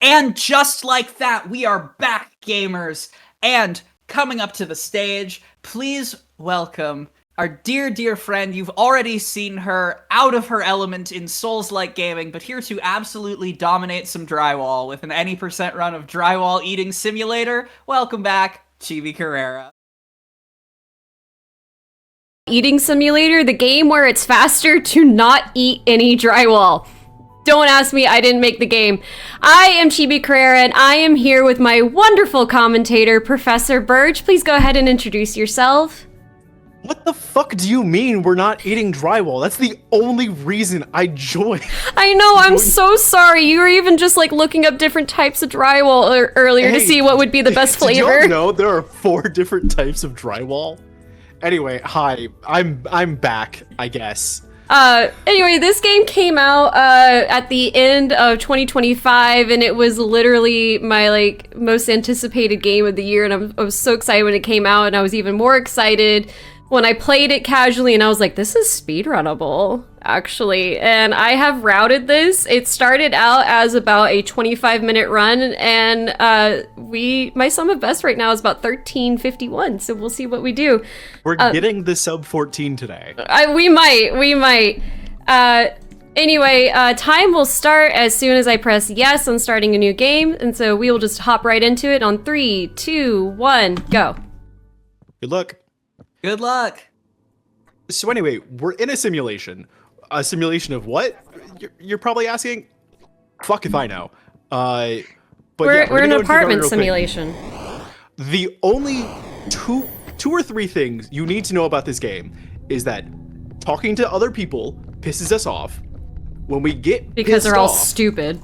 And just like that, we are back, gamers! And coming up to the stage, please welcome our dear, dear friend. You've already seen her out of her element in Souls-like gaming, but here to absolutely dominate some drywall with an any percent run of Drywall Eating Simulator. Welcome back, chibicarrera. Eating Simulator, the game where it's faster to not eat any drywall. Don't ask me, I didn't make the game. I am chibicarrera, and I am here with my wonderful commentator, Professor Birch. Please go ahead and introduce yourself. What the fuck do you mean we're not eating drywall? That's the only reason I joined. I know, I'm so sorry. You were even just like looking up different types of drywall earlier to see what would be the best flavor. Did you know there are 4 different types of drywall? Anyway, hi. I'm back, I guess. Anyway, this game came out at the end of 2025, and it was literally my like most anticipated game of the year, and I was so excited when it came out, and I was even more excited when I played it casually, and I was like, this is speedrunnable, actually. And I have routed this. It started out as about a 25-minute run, and my sum of best right now is about 13:51, so we'll see what we do. We're getting the sub 14 today. We might. Anyway, time will start as soon as I press yes on starting a new game, and so we will just hop right into it on 3, 2, 1, go. Good luck. Good luck. So anyway, we're in a simulation. A simulation of what? You're probably asking? Fuck if I know. But we're in an apartment quick. simulation. The only two or three things you need to know about this game is that talking to other people pisses us off. When we get because they're all off, stupid.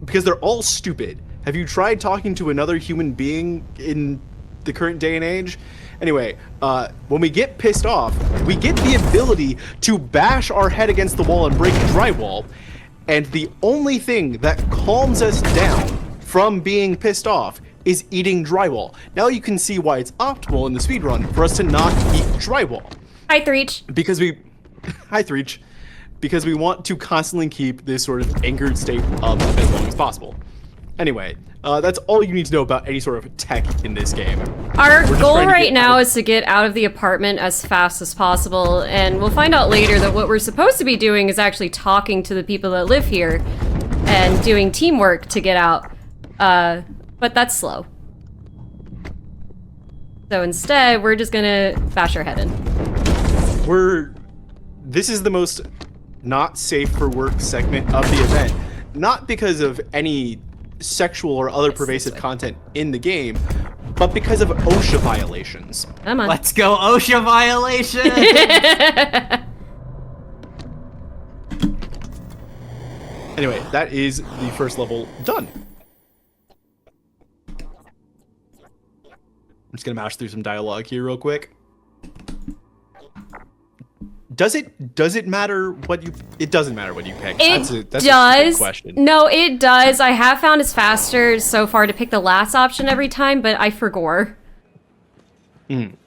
Because they're all stupid. Have you tried talking to another human being in the current day and age? Anyway, when we get pissed off, we get the ability to bash our head against the wall and break drywall, and the only thing that calms us down from being pissed off is eating drywall. Now you can see why it's optimal in the speedrun for us to not eat drywall. Hi, Threech. Because we... Hi, Threech. Because we want to constantly keep this sort of anchored state up as long as possible. Anyway, that's all you need to know about any sort of tech in this game. Our goal right now is to get out of the apartment as fast as possible, and we'll find out later that what we're supposed to be doing is actually talking to the people that live here and doing teamwork to get out. But that's slow. So instead, we're just gonna bash our head in. This is the most not safe for work segment of the event. Not because of any sexual or other pervasive content in the game, but because of OSHA violations. Come on. Let's go OSHA violation! Anyway, that is the first level done. I'm just gonna mash through some dialogue here real quick. Does it matter what you... It doesn't matter what you pick. That's a good question. No, it does. I have found it's faster so far to pick the last option every time, but I forgore.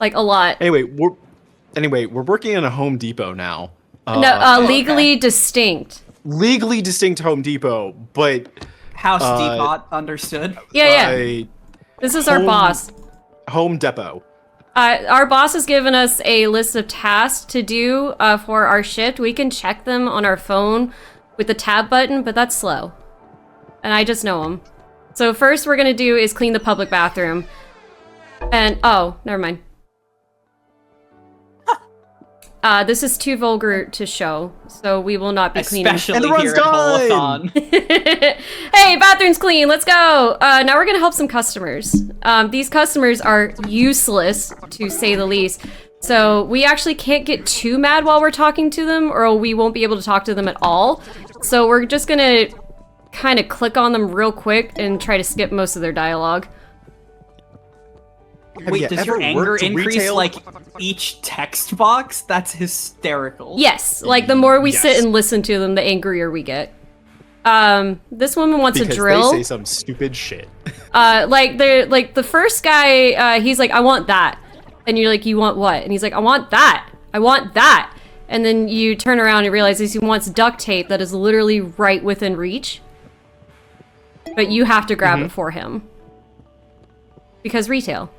Like, a lot. Anyway, we're working in a Home Depot now. Legally distinct. Legally distinct Home Depot, but... House Depot, understood. Yeah. This is our boss. Home Depot. Our boss has given us a list of tasks to do for our shift. We can check them on our phone with the tab button, but that's slow. And I just know them. So first we're gonna do is clean the public bathroom. And, oh, never mind. This is too vulgar to show, so we will not be cleaning. Especially here at HOLE-A-THON. Hey, bathroom's clean, let's go! Now we're gonna help some customers. These customers are useless, to say the least. So we actually can't get too mad while we're talking to them, or we won't be able to talk to them at all. So we're just gonna kind of click on them real quick and try to skip most of their dialogue. Wait, does your anger increase, like, each text box? That's hysterical. Yes, like, the more we sit and listen to them, the angrier we get. This woman wants a drill. They say some stupid shit. Like the first guy, he's like, I want that. And you're like, you want what? And he's like, I want that. I want that. And then you turn around and realize he wants duct tape that is literally right within reach. but you have to grab it for him. Because retail.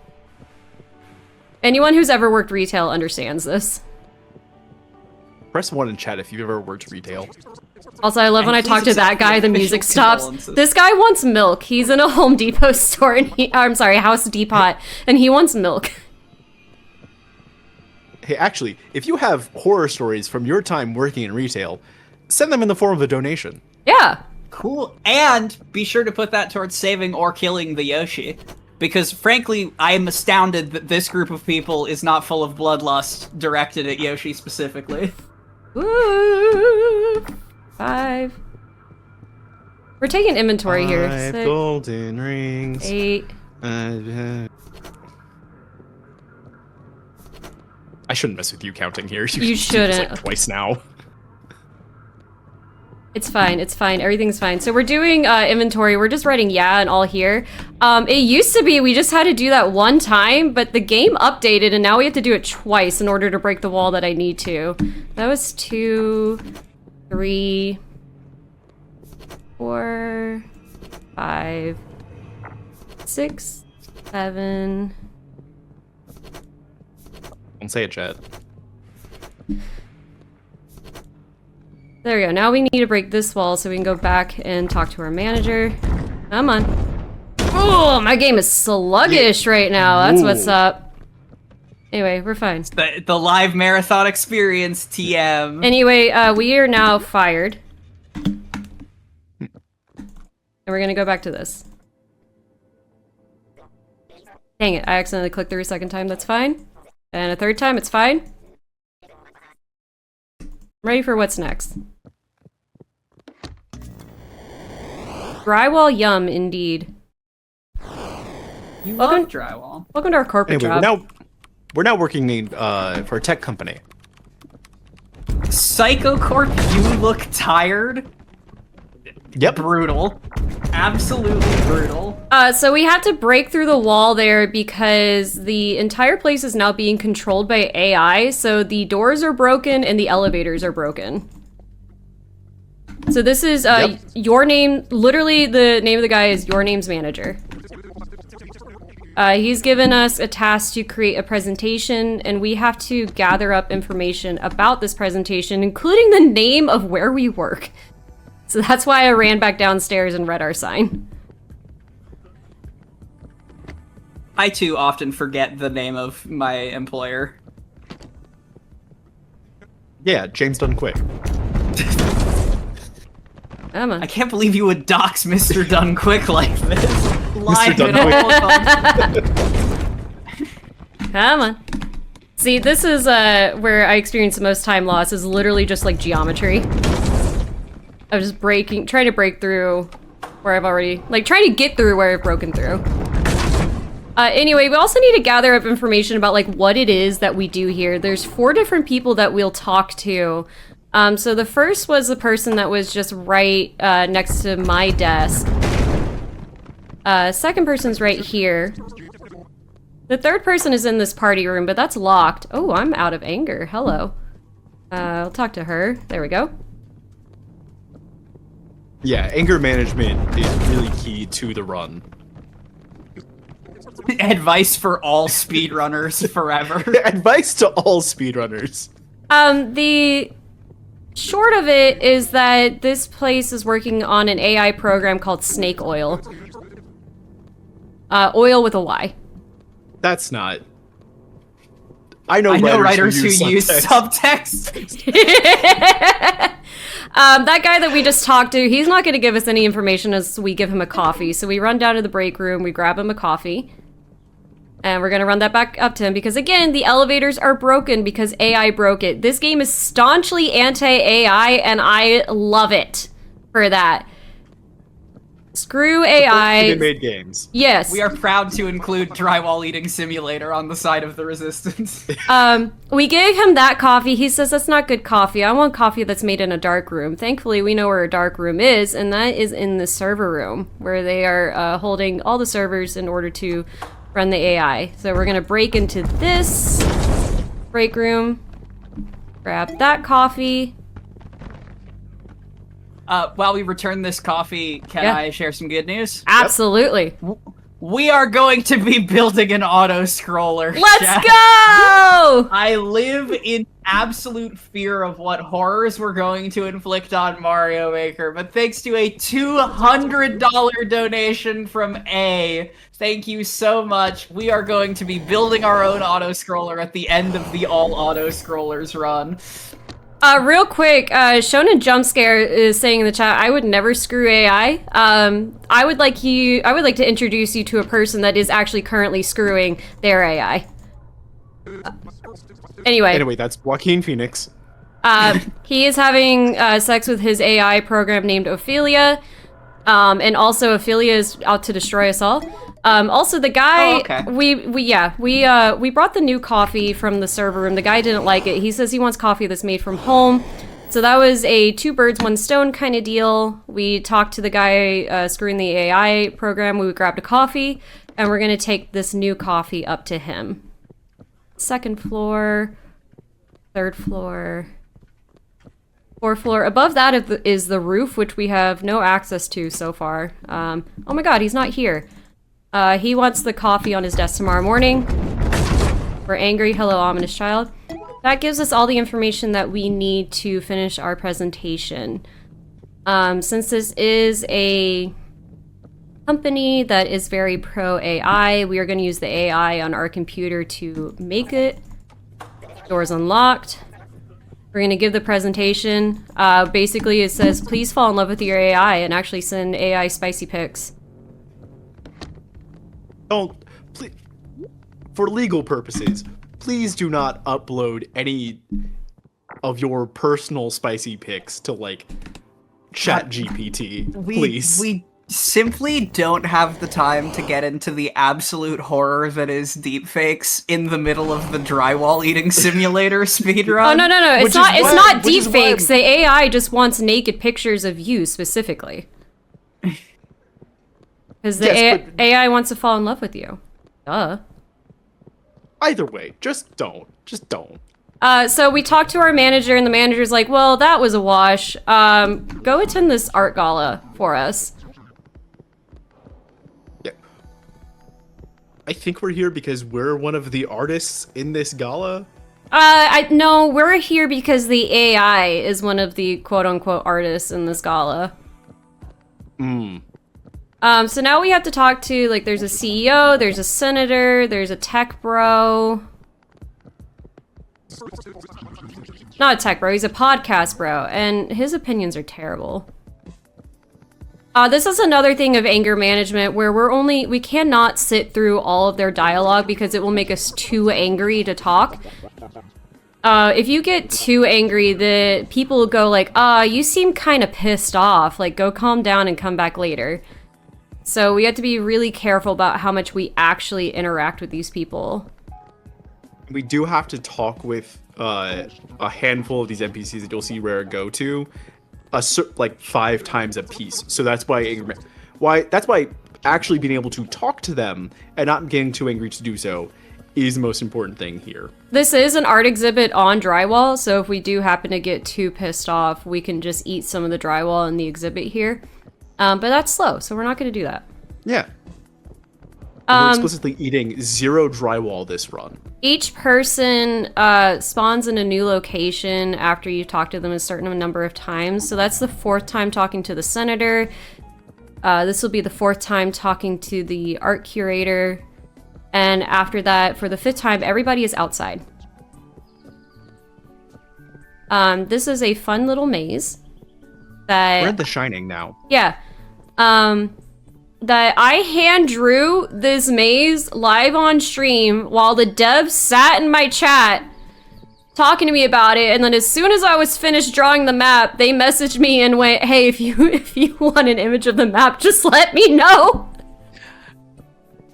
Anyone who's ever worked retail understands this. Press 1 in chat if you've ever worked retail. Also, I love when I talk to that guy, the music stops. This guy wants milk. He's in a Home Depot store, and I'm sorry, House Depot, and he wants milk. Hey, actually, if you have horror stories from your time working in retail, send them in the form of a donation. Yeah. Cool. And be sure to put that towards saving or killing the Yoshi. Because, frankly, I am astounded that this group of people is not full of bloodlust directed at Yoshi specifically. Woo! 5. We're taking inventory here. 5 golden rings. 8. I shouldn't mess with you counting here. You shouldn't. Like twice now. It's fine, it's fine, everything's fine. So we're doing inventory, we're just writing yeah and all here. It used to be we just had to do that one time, but the game updated and now we have to do it twice in order to break the wall that I need to. That was 2, 3, 4, 5, 6, 7. Don't say it, chat. There we go. Now we need to break this wall so we can go back and talk to our manager. Come on. Oh, my game is sluggish right now. That's what's up. Anyway, we're fine. The live marathon experience, TM. Anyway, we are now fired. And we're gonna go back to this. Dang it, I accidentally clicked through a second time, that's fine. And a third time, it's fine. I'm ready for what's next. Drywall yum, indeed. You love drywall. Welcome to our corporate Anyway, job. we're now working for a tech company. Psycho Corp, you look tired. Yep. Brutal. Absolutely brutal. So we have to break through the wall there because the entire place is now being controlled by AI, so the doors are broken and the elevators are broken. So this is your name, literally the name of the guy is Your Name's Manager. He's given us a task to create a presentation, and we have to gather up information about this presentation, including the name of where we work. So that's why I ran back downstairs and read our sign. I too often forget the name of my employer. Yeah, James Done Quick. Emma. I can't believe you would dox Mr. Done Quick like this. Mr. Done Come on. See, this is where I experience the most time loss, is literally just like geometry. I'm just trying to break through where I've already, trying to get through where I've broken through. Anyway, we also need to gather up information about what it is that we do here. There's 4 different people that we'll talk to. So the first was the person that was just right next to my desk. Second person's right here. The third person is in this party room, but that's locked. Oh, I'm out of anger. Hello. I'll talk to her. There we go. Yeah, anger management is really key to the run. Advice for all speedrunners forever. Advice to all speedrunners. The short of it is that this place is working on an AI program called Snake Oil. Oil with a Y. That's not... I know writers who use subtext. That guy that we just talked to, he's not going to give us any information as we give him a coffee. So we run down to the break room, we grab him a coffee. And we're going to run that back up to him because, again, the elevators are broken because AI broke it. This game is staunchly anti-AI, and I love it for that. Screw AI. Made games. Yes. We are proud to include Drywall Eating Simulator on the side of the resistance. We gave him that coffee. He says, that's not good coffee. I want coffee that's made in a dark room. Thankfully, we know where a dark room is, and that is in the server room, where they are holding all the servers in order to run the AI. So we're going to break into this break room, grab that coffee. while we return this coffee, can Yeah. I share some good news? Absolutely. We are going to be building an auto-scroller. Let's chat. go! I live in absolute fear of what horrors we're going to inflict on Mario Maker, but thanks to a $200 donation from A, thank you so much, we are going to be building our own auto-scroller at the end of the all auto-scrollers run. Real quick, Shonen Jumpscare is saying in the chat, I would never screw AI. I would like to introduce you to a person that is actually currently screwing their AI. Anyway, that's Joaquin Phoenix. he is having sex with his AI program named Ophelia. And also Ophelia is out to destroy us all. Also the guy, Oh, okay. we brought the new coffee from the server room. The guy didn't like it. He says he wants coffee that's made from home. So that was a 2 birds, 1 stone kind of deal. We talked to the guy screwing the AI program. We grabbed a coffee, and we're gonna take this new coffee up to him. 2nd floor, 3rd floor, 4th floor. Above that is the roof, which we have no access to so far. Oh my god, he's not here. He wants the coffee on his desk tomorrow morning. We're angry. Hello, ominous child. That gives us all the information that we need to finish our presentation. Since this is a company that is very pro AI, we are going to use the AI on our computer to make it. Doors unlocked. We're going to give the presentation. Basically, it says, please fall in love with your AI and actually send AI spicy pics. Don't, please, for legal purposes, please do not upload any of your personal spicy pics to, like, ChatGPT, please. We simply don't have the time to get into the absolute horror that is deepfakes in the middle of the Drywall Eating Simulator speedrun. Oh, no. Which It's is not which is why deepfakes. The AI just wants naked pictures of you specifically. Because the Yes, but- AI wants to fall in love with you. Duh. Either way, just don't. Just don't. So we talked to our manager, and the manager's like, well, that was a wash. Go attend this art gala for us. Yeah. I think we're here because we're one of the artists in this gala. No, we're here because the AI is one of the quote-unquote artists in this gala. So now we have to talk to, like, there's a CEO, there's a senator, there's a tech bro. Not a tech bro, he's a podcast bro, and his opinions are terrible. This is another thing of anger management where we cannot sit through all of their dialogue because it will make us too angry to talk. If you get too angry, the people will go like, you seem kind of pissed off, like, go calm down and come back later. So we have to be really careful about how much we actually interact with these people. We do have to talk with a handful of these NPCs that you'll see Rare go to, like 5 times a piece. So that's why actually being able to talk to them and not getting too angry to do so is the most important thing here. This is an art exhibit on drywall, so if we do happen to get too pissed off, we can just eat some of the drywall in the exhibit here. But that's slow, so we're not going to do that. Yeah. We're explicitly eating 0 drywall this run. Each person spawns in a new location after you've talked to them a certain number of times. So that's the 4th time talking to the senator. This will be the 4th time talking to the art curator. And after that, for the 5th time, everybody is outside. This is a fun little maze. That, We're at The Shining now. yeah. That I hand drew this maze live on stream while the devs sat in my chat talking to me about it, and then as soon as I was finished drawing the map, they messaged me and went, hey, if you want an image of the map, just let me know.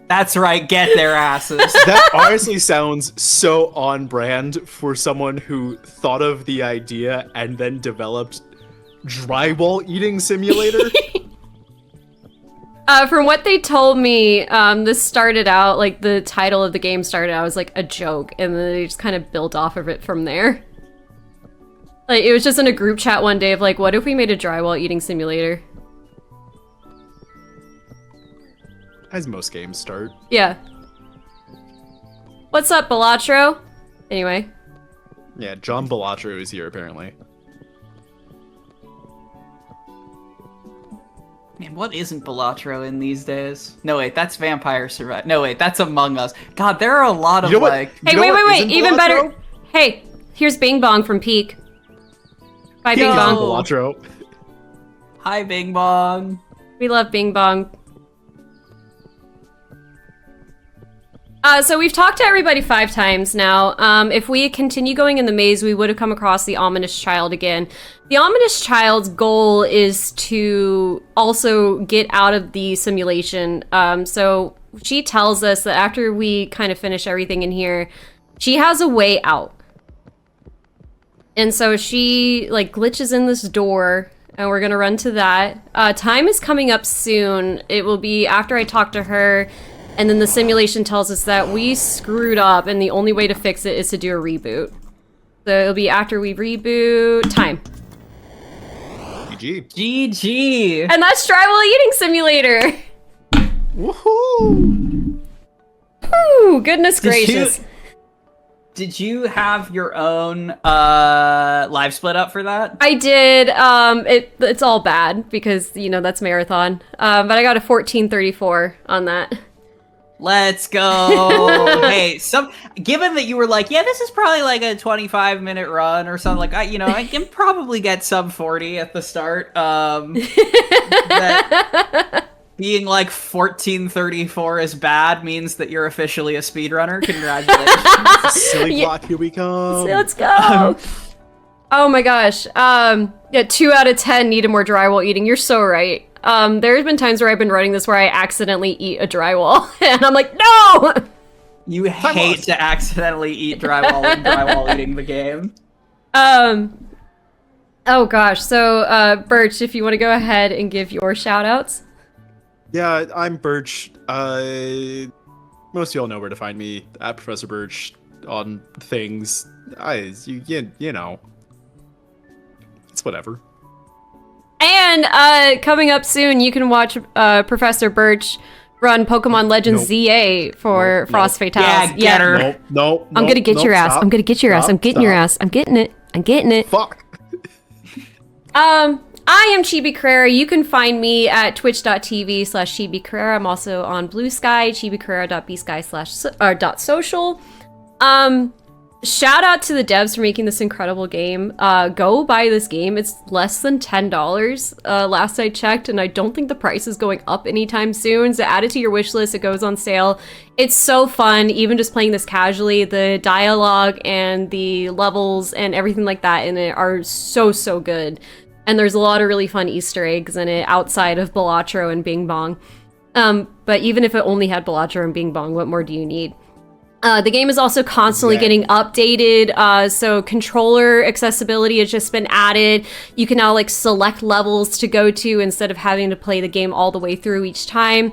That's right, get their asses. That honestly sounds so on brand for someone who thought of the idea and then developed Drywall Eating Simulator. From what they told me, this started out, like, the title of the game started out as, like, a joke, and then they just kind of built off of it from there. Like, it was just in a group chat one day of like, what if we made a drywall eating simulator? As most games start. Yeah. What's up, Balatro? Anyway. Yeah, John Balatro is here apparently. Man, what isn't Balatro in these days? No, wait, that's Vampire Survivor. No, wait, that's Among Us. God, there are a lot of, You know what- like... Hey, You know what wait, isn't even Balatro? better. Hey, here's Bing Bong from Peak. Bye, Bing Yo. Bong. Balatro. Hi, Bing Bong. We love Bing Bong. So we've talked to everybody 5 times now. If we continue going in the maze, we would have come across the Ominous Child again. The Ominous Child's goal is to also get out of the simulation. So she tells us that after we kind of finish everything in here, she has a way out. And so she, like, glitches in this door, and we're gonna run to that. Time is coming up soon. It will be after I talk to her. And then the simulation tells us that we screwed up and the only way to fix it is to do a reboot. So it'll be after we reboot. Time. GG. GG. And that's Drywall Eating Simulator! Woohoo! Ooh, goodness gracious. Did you have your own live split up for that? I did. It's all bad because, you know, that's marathon. But I got a 14:34 on that. Let's go. Hey, given that you were like, yeah, this is probably like a 25-minute run or something, like, I can probably get sub 40 at the start. That being like 14:34 is bad means that you're officially a speedrunner. Congratulations. Silly block, here we come. Let's go. Oh my gosh. Yeah, 2 out of 10 needed more drywall eating. You're so right. There's been times where I've been running this where I accidentally eat a drywall, and I'm like, no! You hate to accidentally eat drywall when drywall eating the game. Oh gosh, so, Birch, if you want to go ahead and give your shout-outs. Yeah, I'm Birch. Most of y'all know where to find me at Professor Birch on things. You know. It's whatever. And, coming up soon, you can watch, Professor Birch run Pokemon Legends Nope. ZA for Nope. Frost Fatales. Yeah, get her. No. I'm gonna get your ass. I'm gonna get your ass. I'm getting your ass. I'm getting it. I'm getting it. Fuck. I am chibicarrera. You can find me at twitch.tv/chibicarrera. I'm also on Blue Sky, chibicarrera.bsky/social. Shout out to the devs for making this incredible game. Go buy this game. It's less than $10 last I checked, and I don't think the price is going up anytime soon. So add it to your wish list. It goes on sale. It's so fun, even just playing this casually. The dialogue and the levels and everything like that in it are so, so good. And there's a lot of really fun Easter eggs in it outside of Balatro and Bing Bong. But even if it only had Balatro and Bing Bong, what more do you need? The game is also constantly getting updated, so controller accessibility has just been added. You can now like select levels to go to instead of having to play the game all the way through each time.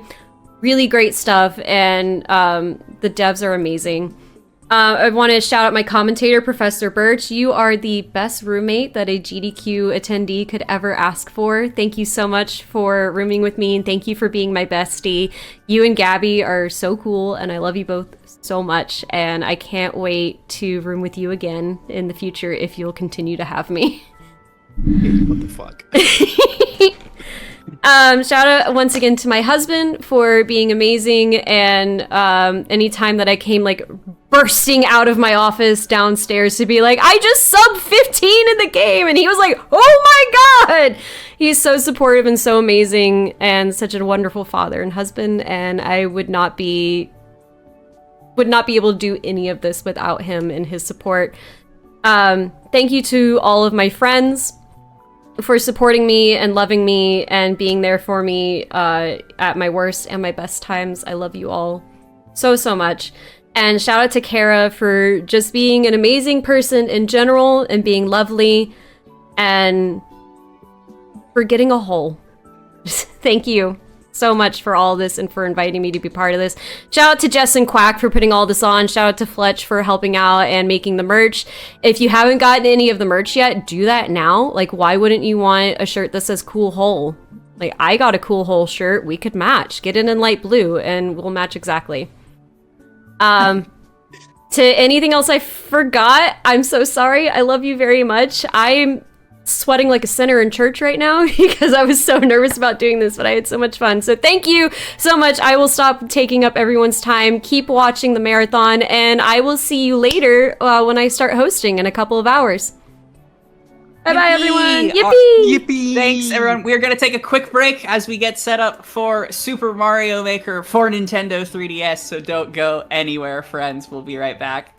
Really great stuff, and the devs are amazing. I want to shout out my commentator, Professor Birch. You are the best roommate that a GDQ attendee could ever ask for. Thank you so much for rooming with me, and thank you for being my bestie. You and Gabby are so cool, and I love you both so much, and I can't wait to room with you again in the future if you'll continue to have me. What the fuck? Shout out once again to my husband for being amazing, and anytime that I came like bursting out of my office downstairs to be like, I just sub 15 in the game, and he was like, oh my god! He's so supportive and so amazing and such a wonderful father and husband, and I would not be able to do any of this without him and his support. Thank you to all of my friends for supporting me and loving me and being there for me at my worst and my best times. I love you all so, so much. And shout out to Kara for just being an amazing person in general and being lovely and for getting a hole. Thank you. so much for all this and for inviting me to be part of this. Shout out to Jess and Quack for putting all this on. Shout out to Fletch for helping out and making the merch. If you haven't gotten any of the merch yet, do that now. Like, why wouldn't you want a shirt that says Cool Hole? Like, I got a Cool Hole shirt. We could match. Get it in light blue and we'll match exactly. To anything else I forgot, I'm so sorry. I love you very much. I'm sweating like a sinner in church right now because I was so nervous about doing this, but I had so much fun. So thank you so much. I will stop taking up everyone's time. Keep watching the marathon, and I will see you later when I start hosting in a couple of hours. Bye-bye, everyone. Yippee! Yippee! Thanks, everyone. We're going to take a quick break as we get set up for Super Mario Maker for Nintendo 3DS, so don't go anywhere, friends. We'll be right back.